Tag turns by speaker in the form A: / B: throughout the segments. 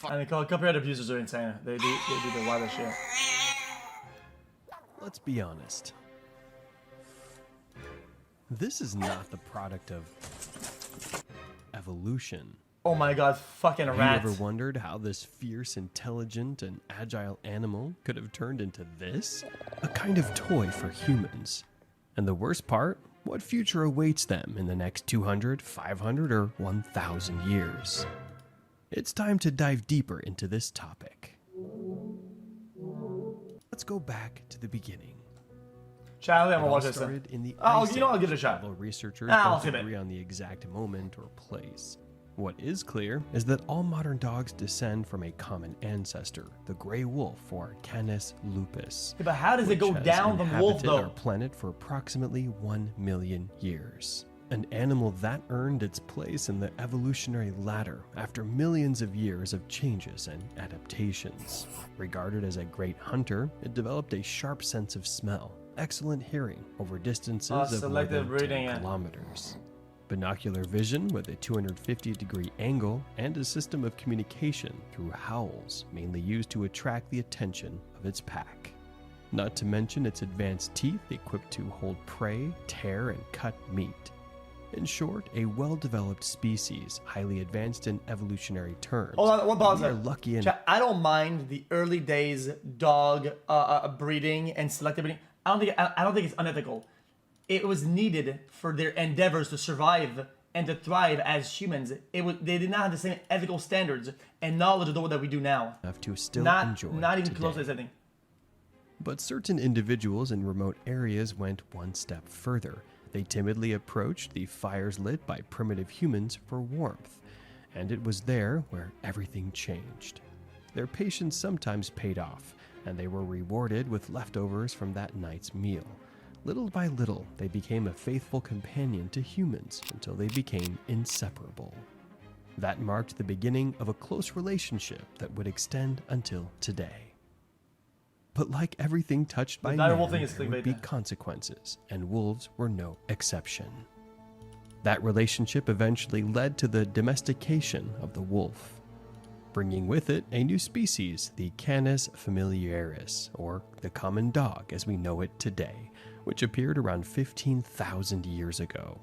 A: And copyright abusers are insane. They do the wildest shit.
B: Let's be honest. This is not the product of evolution.
A: Oh my god, fucking
B: Have
A: rat.
B: you ever wondered how this fierce, intelligent, and agile animal could have turned into this? A kind of toy for humans. And the worst part? What future awaits them in the next 200, 500, or 1,000 years? It's time to dive deeper into this topic. Let's go back to the beginning.
A: Charlie, I'm
B: It
A: gonna
B: all
A: watch this.
B: started in the
A: Oh,
B: Ice
A: you know, I'll
B: Age,
A: give it a shot.
B: although researchers
A: I'll
B: don't
A: give it.
B: agree on the exact moment or place. What is clear is that all modern dogs descend from a common ancestor, the gray wolf, or Canis lupus.
A: Yeah, but how does it go
B: which has
A: down the wolf,
B: inhabited
A: though?
B: our planet for approximately 1 million years. An animal that earned its place in the evolutionary ladder after millions of years of changes and adaptations. Regarded as a great hunter, it developed a sharp sense of smell, excellent hearing over distances of more
A: selective
B: than 10
A: breeding, yeah.
B: kilometers. Binocular vision with a 250-degree angle, and a system of communication through howls, mainly used to attract the attention of its pack. Not to mention its advanced teeth equipped to hold prey, tear, and cut meat. In short, a well-developed species, highly advanced in evolutionary terms.
A: Hold on, one pause
B: We are
A: there.
B: lucky in
A: I don't mind the early days dog breeding and selective breeding. I don't think it's unethical. It was needed for their endeavors to survive and to thrive as humans. They did not have the same ethical standards and knowledge of the world that we do now.
B: enough to still
A: Not
B: enjoy
A: even
B: today.
A: close to anything.
B: But certain individuals in remote areas went one step further. They timidly approached the fires lit by primitive humans for warmth, and it was there where everything changed. Their patience sometimes paid off, and they were rewarded with leftovers from that night's meal. Little by little, they became a faithful companion to humans until they became inseparable. That marked the beginning of a close relationship that would extend until today. But like everything touched by man,
A: direwolf thing is
B: there would be
A: clickbait.
B: consequences, and wolves were no exception. That relationship eventually led to the domestication of the wolf, bringing with it a new species, the Canis familiaris, or the common dog as we know it today, which appeared around 15,000 years ago.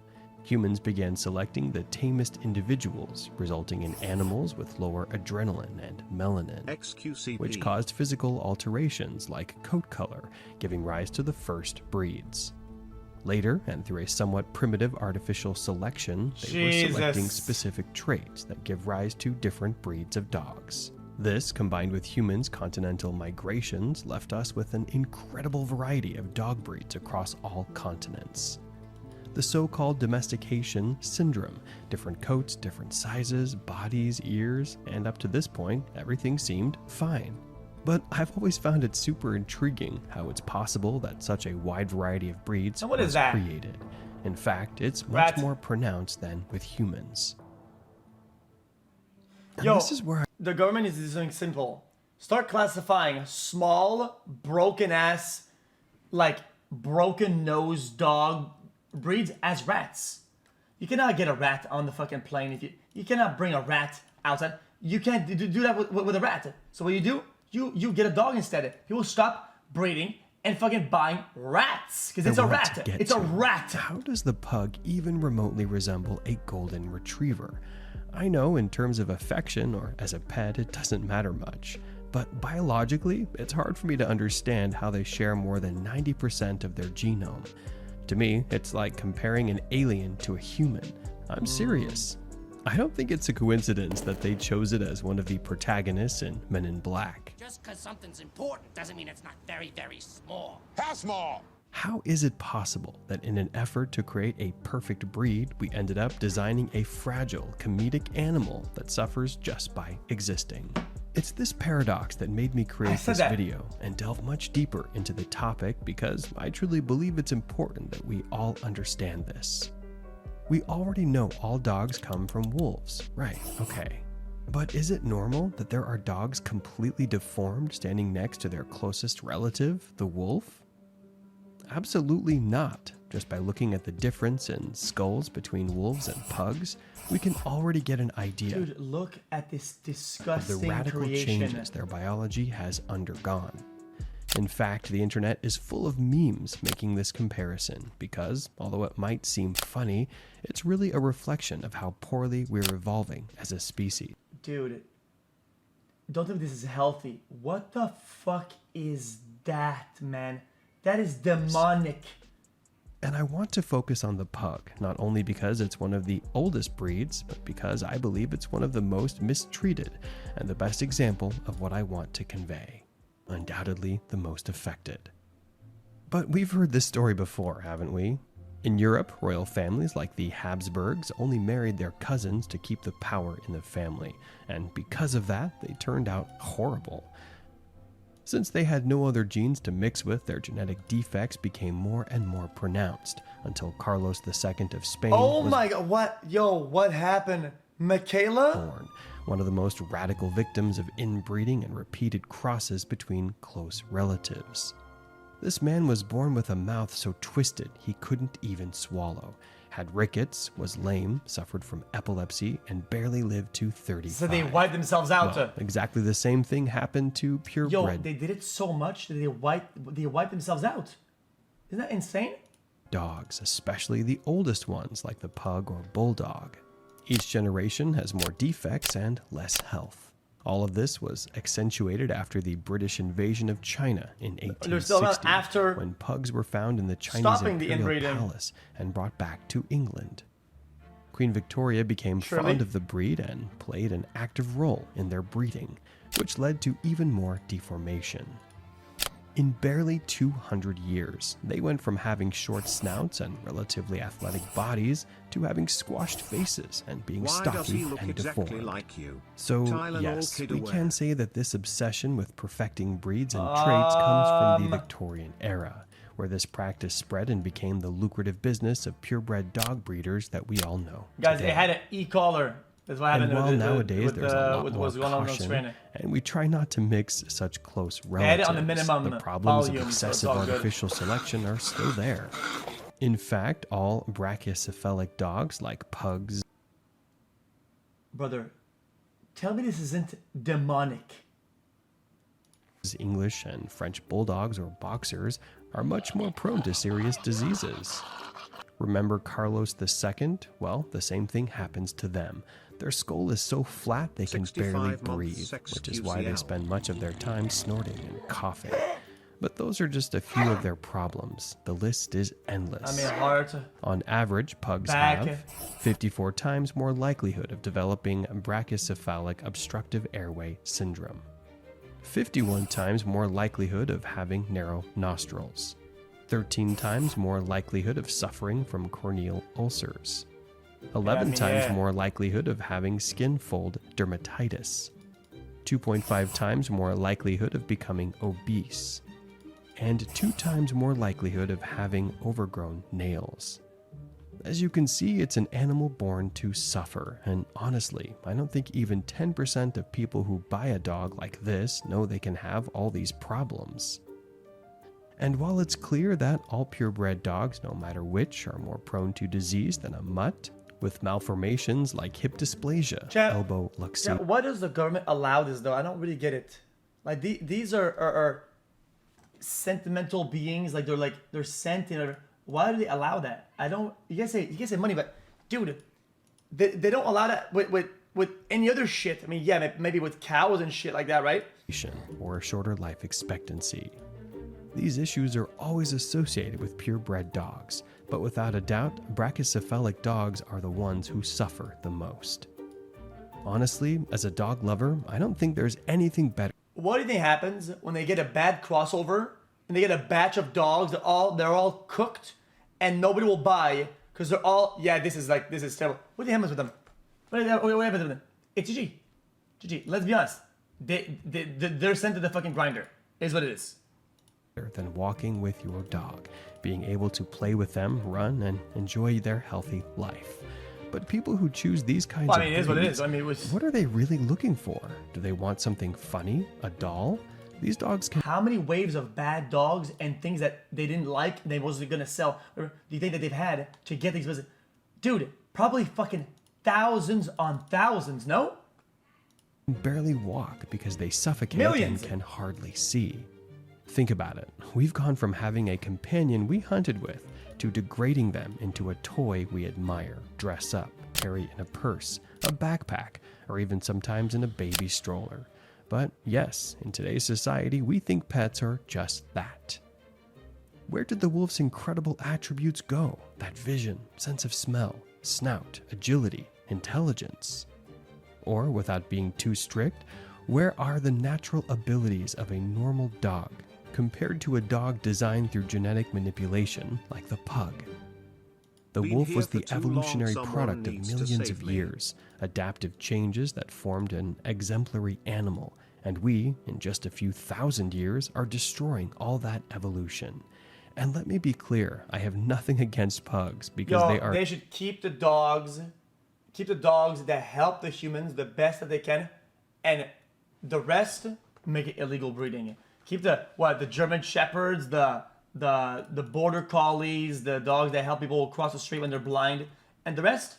B: Humans began selecting the tamest individuals, resulting in animals with lower adrenaline and melanin,
C: xQc,
B: which caused physical alterations like coat color, giving rise to the first breeds. Later, and through a somewhat primitive artificial selection, they were selecting
A: Jesus.
B: specific traits that give rise to different breeds of dogs. This, combined with humans' continental migrations, left us with an incredible variety of dog breeds across all continents. The so-called domestication syndrome, different coats, different sizes, bodies, ears, and up to this point, everything seemed fine. But I've always found it super intriguing how it's possible that such a wide variety of breeds
A: And what is
B: was
A: that?
B: created. In fact, it's much
A: Rat.
B: more pronounced than with humans. And
A: Yo,
B: this is where
A: the government is doing something simple. Start classifying small, broken-ass, like, broken-nosed dog breeds as rats. You cannot get a rat on the fucking plane. You cannot bring a rat outside. You can't do that with a rat. So what you do, you get a dog instead. You will stop breeding and fucking buying rats because it's
B: I
A: a
B: want to
A: rat.
B: get
A: It's a
B: to.
A: rat.
B: How does the pug even remotely resemble a golden retriever? I know in terms of affection or as a pet it doesn't matter much, but biologically it's hard for me to understand how they share more than 90% of their genome. To me, it's like comparing an alien to a human. I'm serious. I don't think it's a coincidence that they chose it as one of the protagonists in Men in Black.
D: Just because something's important doesn't mean it's not very, very small.
C: How small?
B: How is it possible that in an effort to create a perfect breed, we ended up designing a fragile, comedic animal that suffers just by existing? It's this paradox that made me create
A: said
B: this
A: that.
B: video and delve much deeper into the topic because I truly believe it's important that we all understand this. We already know all dogs come from wolves, right? Okay. But is it normal that there are dogs completely deformed standing next to their closest relative, the wolf? Absolutely not. Just by looking at the difference in skulls between wolves and pugs, we can already get an idea
A: Dude, look at this
B: of the
A: disgusting
B: radical
A: creation.
B: changes their biology has undergone. In fact, the internet is full of memes making this comparison because, although it might seem funny, it's really a reflection of how poorly we're evolving as a species.
A: Dude, don't think this is healthy. What the fuck is that, man? That is demonic.
B: And I want to focus on the pug, not only because it's one of the oldest breeds, but because I believe it's one of the most mistreated and the best example of what I want to convey. Undoubtedly the most affected. But we've heard this story before, haven't we? In Europe, royal families like the Habsburgs only married their cousins to keep the power in the family, and because of that, they turned out horrible. Since they had no other genes to mix with, their genetic defects became more and more pronounced, until Carlos II of Spain
A: Oh
B: was
A: my god, what? Yo, what happened? Michaela?
B: born, one of the most radical victims of inbreeding and repeated crosses between close relatives. This man was born with a mouth so twisted he couldn't even swallow, had rickets, was lame, suffered from epilepsy, and barely lived to 35.
A: So they wiped themselves out.
B: Well, exactly the same thing happened to
A: Yo,
B: purebred
A: they did it so much that they wiped themselves out. Isn't that insane?
B: dogs, especially the oldest ones like the pug or bulldog. Each generation has more defects and less health. All of this was accentuated after the British invasion of China in
A: They're still not
B: 1860,
A: after
B: when pugs were found in the Chinese
A: stopping the
B: imperial
A: inbreeding.
B: palace and brought back to England. Queen Victoria became
A: Surely.
B: fond of the breed and played an active role in their breeding, which led to even more deformation. In barely 200 years, they went from having short snouts and relatively athletic bodies to having squashed faces and being
C: Why does
B: stocky
C: he look
B: and
C: exactly
B: deformed.
C: like you?
B: So,
C: Tylenol
B: yes,
C: kid
B: we
C: aware.
B: can say that this obsession with perfecting breeds and traits comes from the Victorian era, where this practice spread and became the lucrative business of purebred dog breeders that we all know
A: Guys,
B: today.
A: they had an e-collar. That's what happened
B: And while
A: with,
B: nowadays
A: with,
B: there's a lot
A: with
B: more
A: what's going on
B: caution,
A: screen.
B: and we try not to mix such close
A: They had it
B: relatives,
A: on the minimum
B: the problems
A: volume,
B: of
A: so it's
B: excessive
A: all good.
B: artificial selection are still there. In fact, all brachycephalic dogs like pugs
A: Brother, tell me this isn't demonic.
B: English and French bulldogs or boxers are much more prone to serious diseases. Remember Carlos II? Well, the same thing happens to them. Their skull is so flat they can
C: 65
B: barely
C: months
B: breathe, which is why they
C: xQc.
B: spend much of their time snorting and coughing. But those are just a few of their problems. The list is endless.
A: I mean, heart.
B: On average, pugs
A: Back.
B: have 54 times more likelihood of developing brachycephalic obstructive airway syndrome, 51 times more likelihood of having narrow nostrils, 13 times more likelihood of suffering from corneal ulcers, 11 times more likelihood of having skin fold dermatitis, 2.5 times more likelihood of becoming obese, and 2 times more likelihood of having overgrown nails. As you can see, it's an animal born to suffer, and honestly, I don't think even 10% of people who buy a dog like this know they can have all these problems. And while it's clear that all purebred dogs, no matter which, are more prone to disease than a mutt, with malformations like hip dysplasia,
A: Chat-
B: elbow
A: Yeah,
B: luxation,
A: why does the government allow this though? I don't really get it. Like these are sentimental beings. Like they're sentient. Why do they allow that? I don't. You guys say money, but dude, they don't allow that with any other shit. I mean, yeah, maybe with cows and shit like that, right?
B: or a shorter life expectancy. These issues are always associated with purebred dogs, but without a doubt, brachycephalic dogs are the ones who suffer the most. Honestly, as a dog lover, I don't think there's anything better
A: What do you think happens when they get a bad crossover and they get a batch of dogs that they're all cooked and nobody will buy because they're all this is terrible. What do you happens with them? What happens with them? It's GG. Let's be honest. They're sent to the fucking grinder. Is what it is.
B: than walking with your dog, being able to play with them, run, and enjoy their healthy life. But people who choose these kinds
A: Well, I mean, it
B: of
A: is what it
B: breeds,
A: is. I mean, it was.
B: what are they really looking for? Do they want something funny, a doll? These dogs can
A: How many waves of bad dogs and things that they didn't like and they wasn't gonna sell, or do you think that they've had to get these? Dude, probably fucking thousands on thousands, no?
B: barely walk because they suffocate
A: Millions.
B: and can hardly see. Think about it. We've gone from having a companion we hunted with to degrading them into a toy we admire, dress up, carry in a purse, a backpack, or even sometimes in a baby stroller. But yes, in today's society, we think pets are just that. Where did the wolf's incredible attributes go? That vision, sense of smell, snout, agility, intelligence? Or, without being too strict, where are the natural abilities of a normal dog compared to a dog designed through genetic manipulation like the pug? The
C: Been
B: wolf
C: here
B: was
C: for
B: the
C: too long,
B: evolutionary
C: someone
B: product of
C: needs to
B: millions
C: save
B: of
C: me.
B: years, adaptive changes that formed an exemplary animal, and we, in just a few thousand years, are destroying all that evolution. And let me be clear, I have nothing against pugs because
A: They should keep the dogs that help the humans the best that they can, and the rest make it illegal breeding. Keep the German shepherds, the border collies, the dogs that help people cross the street when they're blind, and the rest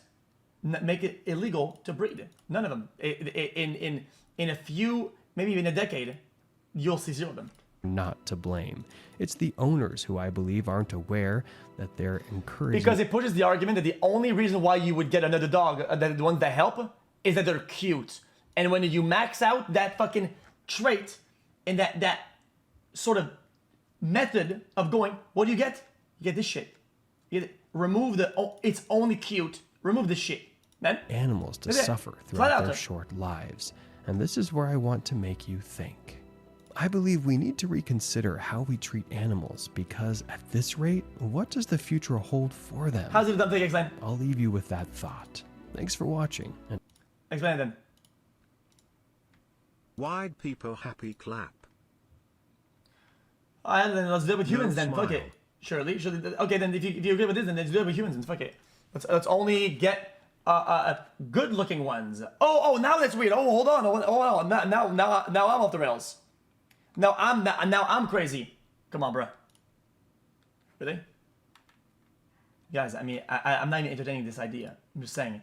A: make it illegal to breed. None of them. In a few, maybe even a decade, you'll see zero of them.
B: not to blame. It's the owners who I believe aren't aware that they're encouraging.
A: Because it pushes the argument that the only reason why you would get another dog, the ones that help, is that they're cute. And when you max out that fucking trait and that sort of method of going, what do you get? You get this shit. Remove it's only cute. Remove the shit. Man.
B: animals to
A: Look at it.
B: suffer
A: Flat
B: throughout
A: out
B: their
A: there.
B: short lives. And this is where I want to make you think. I believe we need to reconsider how we treat animals because at this rate, what does the future hold for them?
A: How's it done? Take explain.
B: I'll leave you with that thought. Thanks for watching. And
A: Explain it then.
C: Why'd people happy clap?
A: Alright, then let's do it with humans then. Fuck
C: smile.
A: it. Surely. Okay, then if you agree with this, then let's do it with humans and fuck it. Let's only get good looking ones. Oh, now that's weird. Oh, hold on. Now I'm off the rails. Now I'm crazy. Come on, bro. Really? Guys, I mean, I'm not even entertaining this idea. I'm just saying.